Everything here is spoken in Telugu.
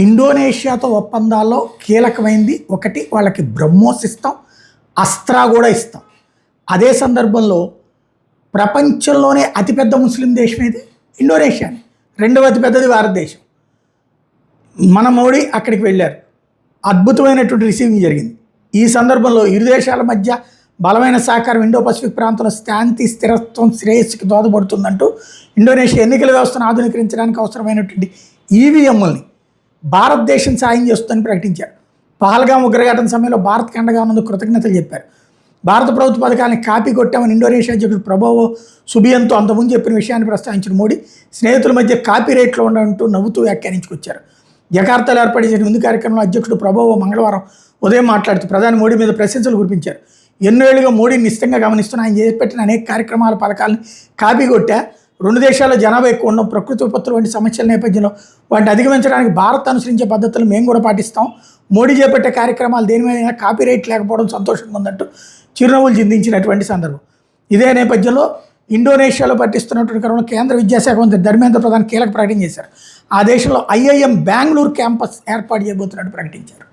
ఇండోనేషియాతో ఒప్పందాల్లో కీలకమైంది ఒకటి, వాళ్ళకి బ్రహ్మోస్ ఇస్తాం, అస్త్రా కూడా ఇస్తాం. అదే సందర్భంలో ప్రపంచంలోనే అతిపెద్ద ముస్లిం దేశం ఏది? ఇండోనేషియాని. రెండవ అతిపెద్దది భారతదేశం. మన మోడీ అక్కడికి వెళ్ళారు, అద్భుతమైనటువంటి రిసీవింగ్ జరిగింది. ఈ సందర్భంలో ఇరు దేశాల మధ్య బలమైన సహకారం ఇండో పసిఫిక్ ప్రాంతంలో శాంతి, స్థిరత్వం, శ్రేయస్సుకి దోహదపడుతుందంటూ ఇండోనేషియా ఎన్నికల వ్యవస్థను ఆధునీకరించడానికి అవసరమైనటువంటి ఈవీఎంలని భారతదేశం సాయం చేస్తుందని ప్రకటించారు. పహల్గాం ఉగ్రఘటన సమయంలో భారత్ అండగా ఉన్నందుకు కృతజ్ఞతలు చెప్పారు. భారత ప్రభుత్వ పథకాన్ని కాపీ కొట్టామని ఇండోనేషియా అధ్యక్షుడు ప్రభోవో సుబియంతో అంతకుముందు చెప్పిన విషయాన్ని ప్రస్తావించిన మోడీ స్నేహితుల మధ్య కాపీ రేట్లో ఉండంటూ నవ్వుతూ వ్యాఖ్యానించుకొచ్చారు. జకార్తాలో ఏర్పాటు చేసిన ముందు కార్యక్రమంలో అధ్యక్షుడు ప్రభోవో మంగళవారం ఉదయం మాట్లాడుతూ ప్రధాని మోడీ మీద ప్రశంసలు కురిపించారు. ఎన్నో ఏళ్లుగా మోడీని నిశ్చితంగా గమనిస్తున్న ఆయన చేపట్టిన అనేక కార్యక్రమాల పథకాలను కాపీ కొట్టా. రెండు దేశాల్లో జనాభా ఎక్కువ ఉండడం, ప్రకృతి విపత్తులు వంటి సమస్యల నేపథ్యంలో వాటిని అధిగమించడానికి భారత్ అనుసరించే పద్ధతులు మేము కూడా పాటిస్తాం. మోడీ చేపట్టే కార్యక్రమాలు దేని మీద కాపీ రైట్ లేకపోవడం సంతోషంగా ఉందంటూ చిరునవ్వులు చిందించినటువంటి సందర్భం. ఇదే నేపథ్యంలో ఇండోనేషియాలో పట్టిస్తున్నటువంటి క్రమంలో కేంద్ర విద్యాశాఖ మంత్రి ధర్మేంద్ర ప్రధాన్ కీలక ప్రకటన చేశారు. ఆ దేశంలో ఐఐఎం బెంగళూరు క్యాంపస్ ఏర్పాటు చేయబోతున్నట్టు ప్రకటించారు.